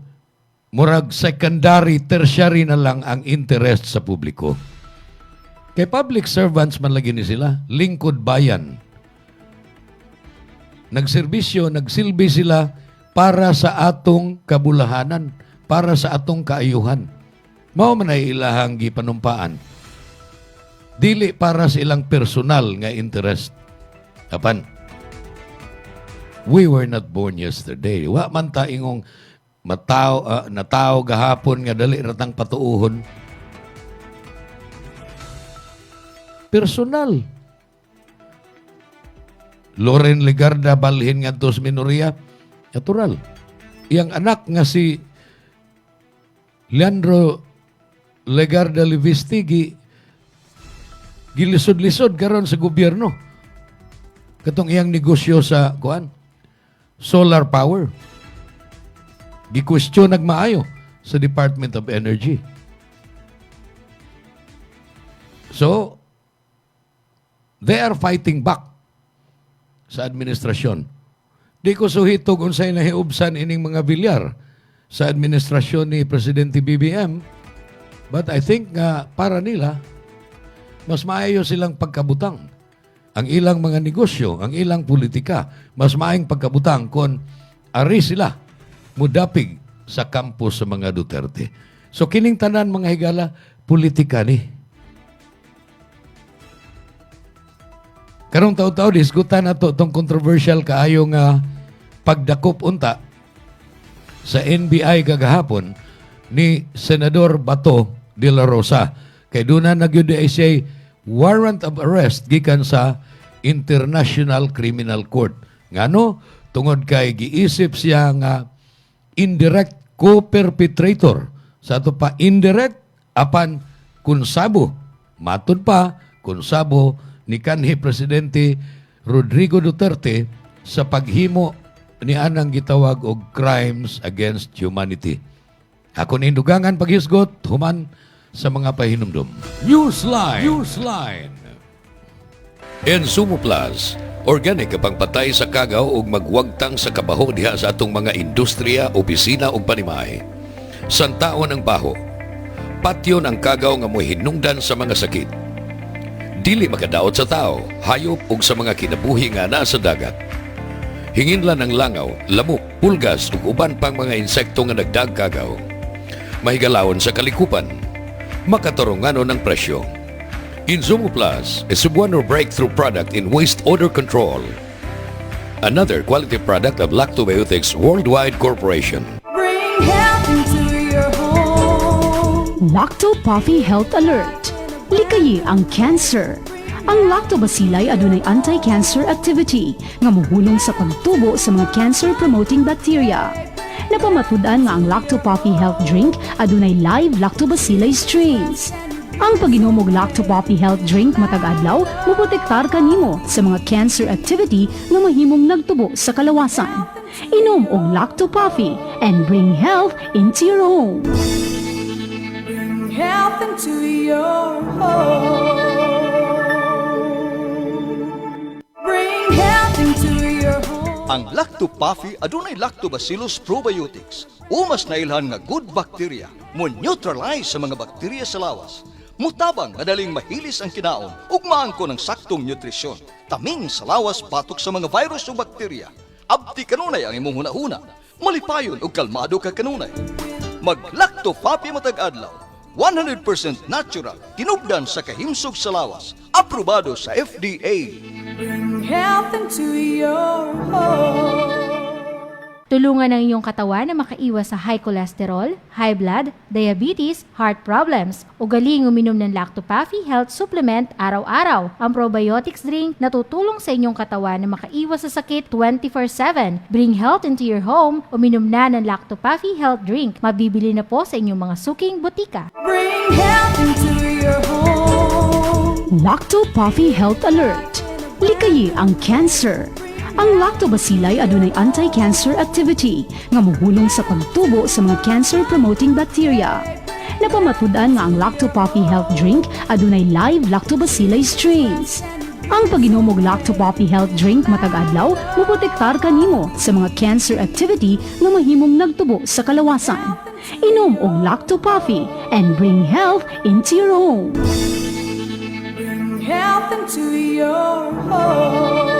murag secondary, tertiary na lang ang interest sa publiko. Kay public servants man lagi ni sila, lingkod bayan. nagserbisyo, nagsilbi sila para sa atong kabulahanan, para sa atong kaayuhan. Mao man ay ilahang gipanumpaan. Dili para sa ilang personal nga interest. Apan, we were not born yesterday. Wa man ta ingong natao gahapon nga dali ratang patuuhon. Personal. Loren Legarda balhin nga tos Minoria, natural. Iyang anak nga si Leandro Legarda Livisti gilisod-lisod karon sa gobyerno. Katong iyang negosyo sa solar power. Gikwestiyon nagmaayo sa Department of Energy. So, they are fighting back sa administrasyon. Di ko suhitog unsay nahiubsan ining mga bilyar sa administrasyon ni Presidente BBM, but I think nga para nila, mas maayo silang pagkabutang. Ang ilang mga negosyo, ang ilang politika, mas maayong pagkabutang kung ari sila mudapig sa campus sa mga Duterte. So kining tanan mga higala, politika ni. Karong taw-taw diskutan nato tong controversial kaayo nga pagdakop unta sa NBI kagahapon ni Senador Bato de la Rosa. Kay doon na nagyud ay siya warrant of arrest gikan sa International Criminal Court. Ngano? Tungod kay giisip siya nga indirect co-perpetrator. Sa ato pa indirect apan kunsabo. Matod pa kunsabo ni kanhi Presidente Rodrigo Duterte sa paghimo ni anang gitawag og crimes against humanity. Ako ni indugangan paghisgot human sa mga pahinumdom. Newsline. Ensumo Plus, organic kapang patay sa kagaw ug magwagtang sa kabaho diha sa atong mga industriya, opisina ug panimahe. Santaon ang baho. Patyon ang kagaw nga mo'y hinungdan sa mga sakit. Dili makadaot sa tao, hayop ug sa mga kinabuhi nga naa sa dagat. Hinginlan ng langaw, lamok, pulgas ug uban pang mga insekto nga nagdagkagaw. Mahigalawon sa kalikupan. Makatarunganon ng presyo. Insumo Plus is a one breakthrough product in waste odor control. Another quality product of Lactobiotics Worldwide Corporation. Bring health into your home. Lacto Puffy Health Alert. Likayi ang cancer. Ang lactobacilli adunay anti-cancer activity nga mohulong sa pagtubo sa mga cancer-promoting bacteria. Napamatud-an nga ang Lacto Puffy Health Drink adunay live lactobacilli strains. Ang pag-inom og Lacto Puffy Health Drink matag adlaw moprotektar kanimo sa mga cancer activity nga mahimong nagtubo sa kalawasan. Inom og Lacto Puffy and bring health into your home. Bring health into your home. Bring health into your home. Ang Lacto Puffy adunay Lactobacillus probiotics. Umas na ilhan nga good bacteria mo neutralize sa mga bakterya sa lawas. Mutabang madaling mahilis ang kinaon ug maangko ng saktong nutrisyon. Taming sa lawas batok sa mga virus o bakterya. Abti kanunay ang imong hunahuna. Malipayon ug kalmado ka kanunay. Mag Lacto Puffy matag adlaw. 100% natural, tinubdan sa kahimsog sa lawas. Aprobado sa FDA. Bring health into your home. Tulungan ang iyong katawan na makaiwas sa high cholesterol, high blood, diabetes, heart problems. Ugaling uminom ng Lacto Puffy Health Supplement araw-araw. Ang probiotics drink na tutulong sa inyong katawan na makaiwas sa sakit 24/7. Bring health into your home. Uminom na ng Lacto Puffy Health Drink. Mabibili na po sa inyong mga suking butika. Bring health into your home. Lacto Puffy Health Alert. Likayi ang cancer. Ang lactobacilli adunay anti-cancer activity nga mohulong sa pagtubo sa mga cancer-promoting bacteria. Napamatud-an nga ang Lacto Puffy Health Drink adunay live lactobacilli strains. Ang pag-inom og Lacto Puffy Health Drink matag adlaw moprotektar kanimo sa mga cancer activity nga mahimong nagtubo sa kalawasan. Inom og Lacto Puffy and bring health into your home. Bring health into your home.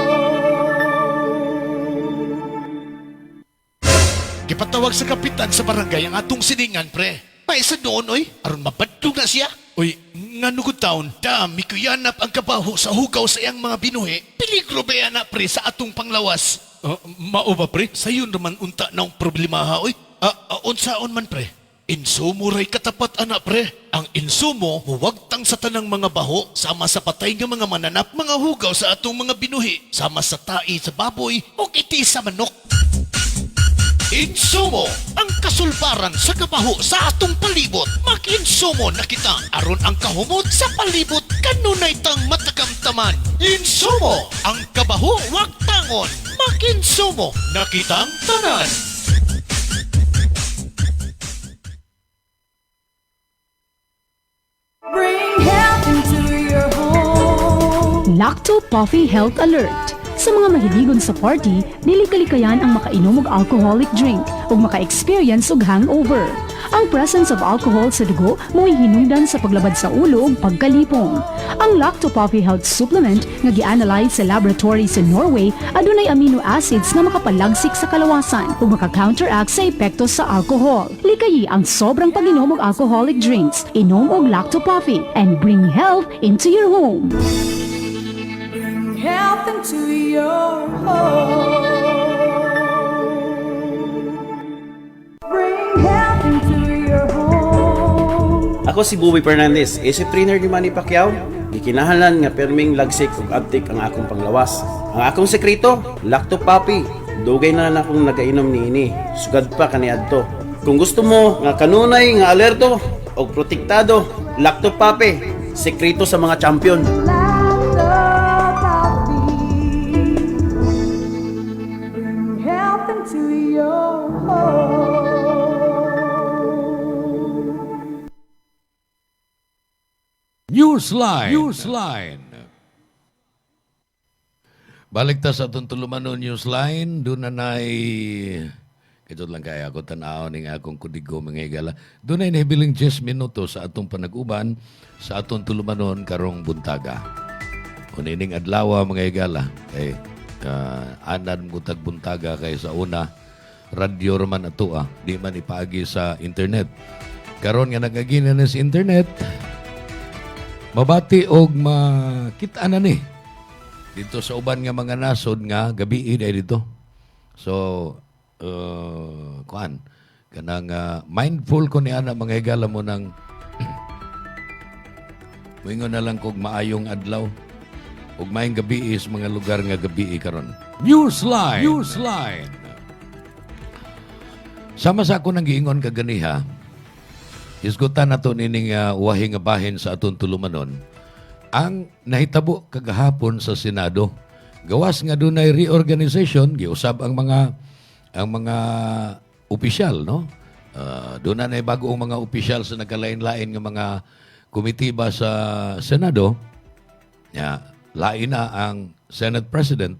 Gipatawag sa kapitan sa barangay ang atong siningan, pre. Paisa doon, oy. Aron mabadtog na siya. Oy, nga nugod taon, dami ko yanap ang kabaho sa hugaw sa iyang mga binuhi. Peligro ba yan na, pre, sa atong panglawas? Mao ba, pre? Sayo naman unta na ang problema, ha, oy. Unsaon man, pre? Insumo ray katapat, anak, pre. Ang insumo, huwagtang sa tanang mga baho, sama sa patay nga mga mananap, mga hugaw sa atong mga binuhi, sama sa tai sa baboy, o iti sa manok. Insumo, ang kasulbaran sa kabaho sa atong palibot. Mag-insumo na kita, aron ang kahumot sa palibot, kanunay tang matakamtaman. Insumo, ang kabaho wag tangon. Mag-insumo na kitang tanan. Bring health into your home. Lacto Puffy Health Alert. Sa mga mahiligon sa party, dili kalikayan ang makainom og alcoholic drink ug maka-experience og hangover. Ang presence of alcohol sa dugo mo'y hinungdan sa paglabad sa ulo ug pagkalipong. Ang Lacto Puffy Health Supplement nga gi-analyze sa laboratory sa Norway adunay amino acids nga makapalagsik sa kalawasan ug maka-counteract sa epekto sa alcohol. Likayi ang sobrang pag-inom og alcoholic drinks. Inom og Lacto Puffy and bring health into your home. Bring health into your home. Bring health into your home. Ako si Bobby Fernandez, isip trainer ni Manny Pacquiao. Gikinahanglan nga perming lagsik ug abtik ang akong panglawas. Ang akong sekreto, Lacto Puffy. Dugay na akong nagainom niini. Sugad pa kaniadto. Kung gusto mo nga kanunay nga alerto og protektado, Lacto Puffy, sekreto sa mga champion. Bring health into your home. Newsline. Balik ta sa atong tulumanon Newsline, doon na na'y ito lang kaya ako tanaw ning akong kudigo mga igala. Doon ay nahibiling 10 minuto sa atong panag-uban sa atong tulumanon karong buntaga. Unining adlaw mga igala. Kay anad mo tag buntaga kay sa una radyo raman ato di man ipaagi sa internet. Karon nga nagagina na sa internet, mabati og makita na ni dito sa uban nga mga nasod nga gabi day dito. So kanang mindful ko ni ana mga higala mo nang moingon na lang kog maayong adlaw ug maayong gabi is mga lugar nga gabi karon. Newsline. Sama sa ako nang giingon kaganiha, isgutan nato nining wahi nga bahin sa atong tulumanon ang nahitabo kagahapon sa Senado. Gawas nga dunay reorganization, giusab ang mga opisyal, no? Doon na bagong mga opisyal sa nagkalain-lain ng mga komitiba sa Senado. Lain na ang Senate President.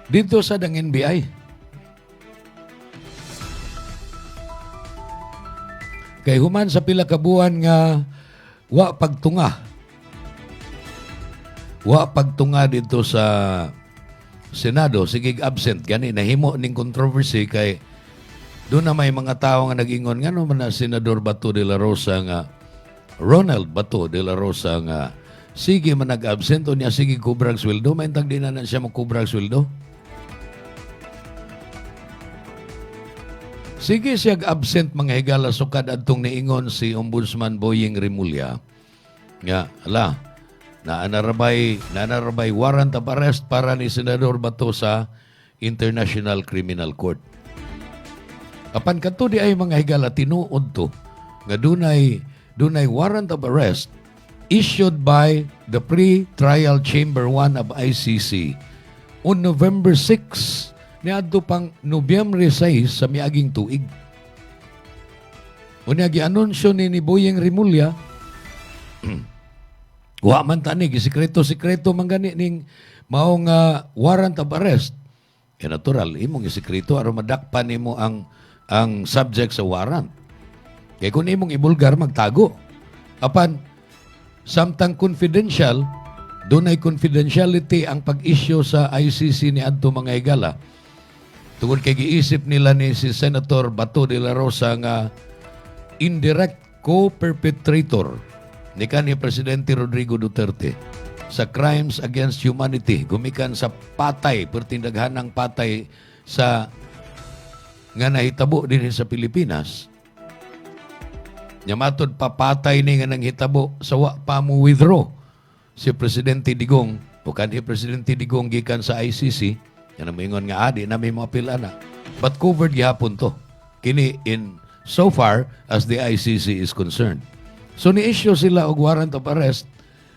Dito sa dang NBI. Kay human sa pila ka buwan nga wa pagtunga dito sa Senado, sige absent gani nahimo ning controversy kay doon na may mga tao nga nag-ingon nga naman na Senador Bato de la Rosa nga Ronald Bato de la Rosa nga sige man nag-absent o niya sige kubrag sweldo, maintag din na siya magkubrag sweldo. Sige siya absent mga higala sukad adtong niingon si Ombudsman Boying Rimulya. Nga, nanarabay warrant of arrest para ni Senador Bato sa International Criminal Court. Apan kadto di ay mga higala tinuod to nga dunay warrant of arrest issued by the Pre-Trial Chamber 1 of ICC on November 6 niadto pang Nobyembre 6 sa miaging tuig. Unya gi-anunsyo ni Boying Rimulya wa man tani gisekreto man gani ning maong warrant of arrest. Natural imong gisekreto aron madakpan nimo ang subject sa warrant. Kay kung imong ibulgar magtago. Apan samtang confidential dunay confidentiality ang pag-issue sa ICC ni adto mga higala. Tungod kay giisip nila ni si Senator Bato de la Rosa nga indirect co-perpetrator ni kanhi Presidente Rodrigo Duterte sa crimes against humanity, gumikan sa patay, pertindaghanang patay sa nga nahitabo din sa Pilipinas. Nyamatod papatay ni nga nanghitabo sa wa pa mo withdraw si Presidente Digong o kanhi Presidente Digong gikan sa ICC. Yan ang maingon nga adi na may mga pilana. But covered gihapon to. Kini in so far as the ICC is concerned. So ni-issue sila og warrant of arrest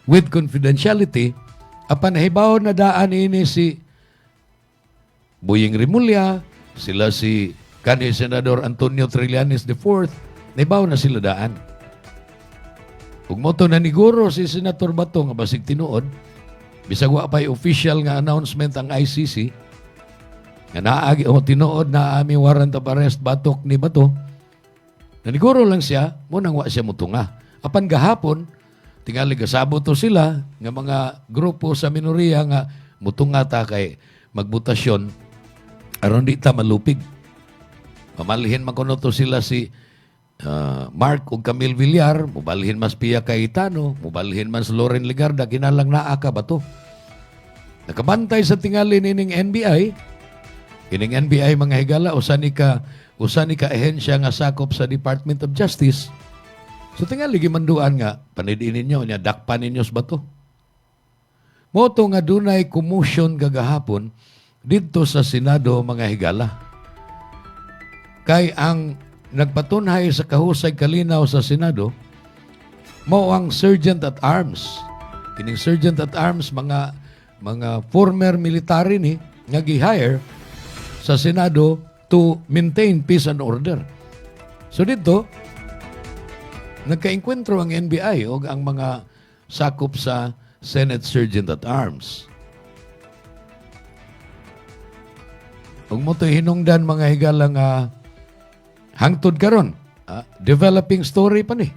with confidentiality apan nahibaw na daan ini si Boying Rimulya, sila si kanhi Senador Antonio Trillanes IV, nahibaw na sila daan. Ug moto na niguro si Senator Bato nga basig tinuod, bisag wa pay official nga announcement ang ICC, nga naagi o tinuod na aming warrant of arrest batok ni Bato, naniguro lang siya, munang wa siya mutunga. Apan gahapon, tingali gasabot to sila, nga mga grupo sa minoriya nga mutunga ta kay magbutasyon, aron di ta malupig. Pamalihin man kuno to sila si Mark ug Camille Villar, mubalhin mas Pia Cayetano, mubalhin man si Loren Legarda, kinalang naa ka ba to? Nakabantay sa tingali nining NBI, kining NBI mga higala, usa ni ka ahensya nga sakop sa Department of Justice. So tingali gimanduan nga, panidiin ninyo, niya dakpan ninyo ba to? Moto nga dunay commotion gagahapon dito sa Senado mga higala. Kay ang nagpatunhay sa kahusay kalinaw sa Senado, mao ang Sergeant at Arms. Kining Sergeant at Arms, mga former military ni nga gi-hire sa Senado to maintain peace and order. So dito, nagka-enkwentro ang NBI o ang mga sakop sa Senate Sergeant at Arms. Ug mo to'y hinungdan mga higala nga hangtod karon, developing story pa ni.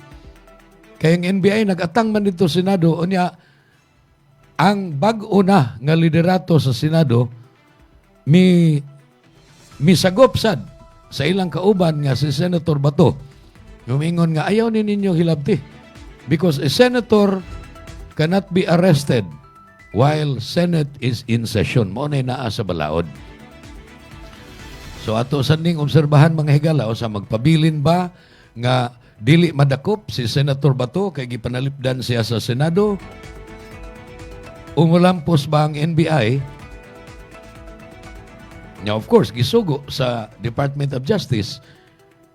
Kaya ang NBI nag-atang man dito sa Senado, o niya, ang bag-o na nga liderato sa Senado, misagop sad sa ilang kauban nga si Senator Bato. Yumingon nga, ayaw ni ninyo hilabti. Because a senator cannot be arrested while Senate is in session. Mo na naa sa balaod. So ato sanding obserbahan mga higala o sa magpabilin ba nga dili madakop si Senator Bato kay gipanalipdan siya sa Senado, umulampos ba ang NBI? Now of course gisugo sa Department of Justice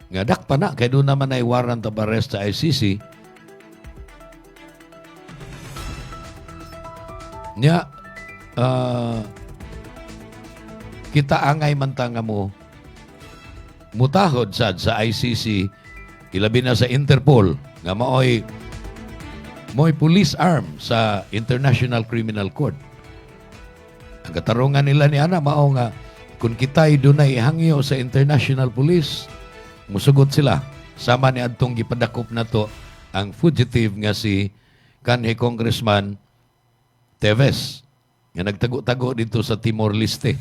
nga dakpa na kay doon naman ay warrant of arrest sa ICC. Nya kita angay man ta nga mo mutahod sad sa ICC, ilabi na sa Interpol nga maoy police arm sa International Criminal Court. Ang katarungan nila ni ana mao nga kung kita'y dunay hangyo sa International Police, musugot sila sama ni adtong gipadakop nato ang fugitive nga si kanhi Congressman Teves nga nagtago-tago dito sa Timor-Leste.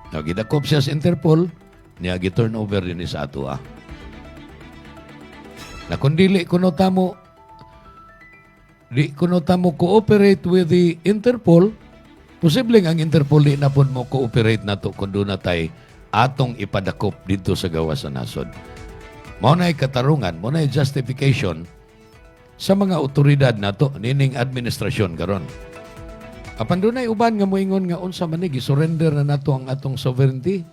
Gidakop siya sa Interpol, niya gi-turn over din sa ato. Na kung dili kuno tamo cooperate with the Interpol, posibleng ang Interpol di na po mo cooperate na to kung doon na tayo atong ipadakop dito sa gawas sa nasod. Mao na'y katarungan, mao na'y justification sa mga otoridad na to, nining administrasyon karon. Apan doon ay uban nga moingon nga unsa man ni gisurrender na nato ang atong sovereignty.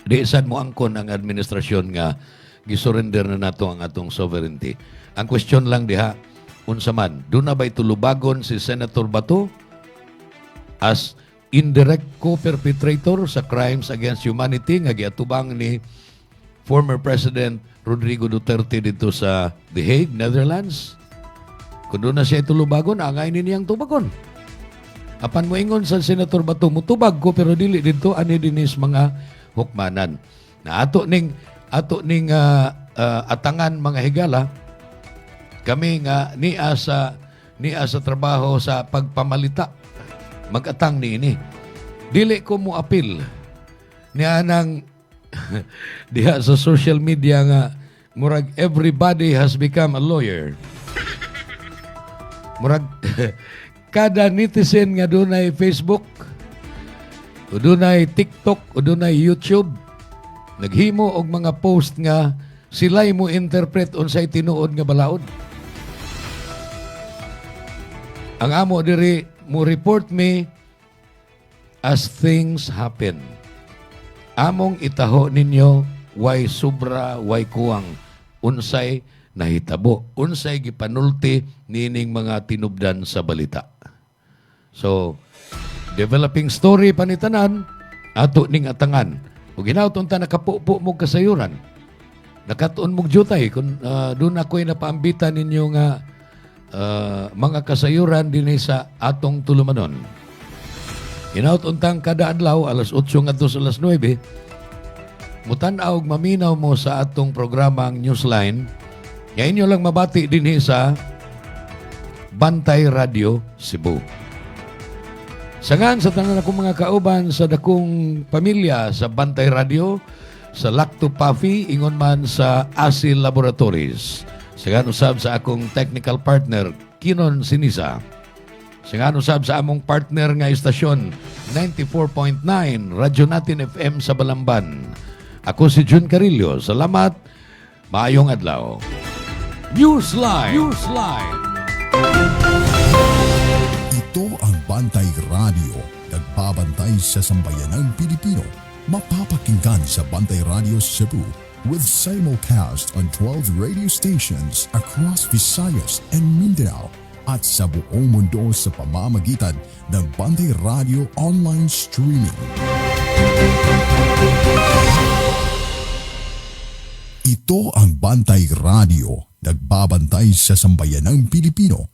Di sad mo angkon ang administrasyon nga gisurrender na nato ang atong sovereignty. Ang question lang diha, unsa man, doon na ba itulubagon si Senator Bato as indirect co-perpetrator sa crimes against humanity nga giatubang ni former President Rodrigo Duterte dito sa The Hague, Netherlands? Kung doon na siya itulubagon, angay niyang tubagon. Apan mo ingon sa Senator Bato, mutubag ko pero dili dito ani dinis mga hukmanan. Na ato ning atangan mga higala, kami nga niya sa niya sa trabaho sa pagpamalita. Mag-atang niini. Dili ko mo apil niya nang diha sa social media nga murag everybody has become a lawyer. Murag kada netizen nga dunay Facebook, o dunay TikTok, o dunay YouTube, naghimo og mga post nga sila'y mo interpret unsay tinuod nga balaod. Ang amo diri mo report me as things happen. Among itaho ninyo why sobra, why kuwang, unsay nahitabo, unsay gipanulti nining mga tinubdan sa balita. So, developing story panitanan, ato ning atangan. Ug ginauton ta nakapupo mo kasayuran. Nakatuon mong jutay kung doon ako'y napaambitan ninyo nga mga kasayuran din sa atong tulumanon. Inautuntang kada adlaw, alas 8 ngadto sa alas 9, mutan-aw og maminaw mo sa atong programang Newsline. Nga inyo lang mabati din sa Bantay Radio Cebu. Sangan sa tanan akong mga kauban sa dakong pamilya sa Bantay Radio, sa Lacto Puffy, ingon man sa Asil Laboratories. Sangan usab sa akong technical partner, Kinon Sinisa. Sangan usab sa among partner nga istasyon, 94.9, Radyo Natin FM sa Balamban. Ako si Jun Carillo. Salamat. Maayong adlaw. Newsline. Ito ang Bantay Radio, nagbabantay sa sambayanang Pilipino. Mapapakinggan sa Bantay Radio Cebu with simulcast on 12 radio stations across Visayas and Mindanao at sa buong mundo sa pamamagitan ng Bantay Radio online streaming. Ito ang Bantay Radio, nagbabantay sa sambayanang Pilipino.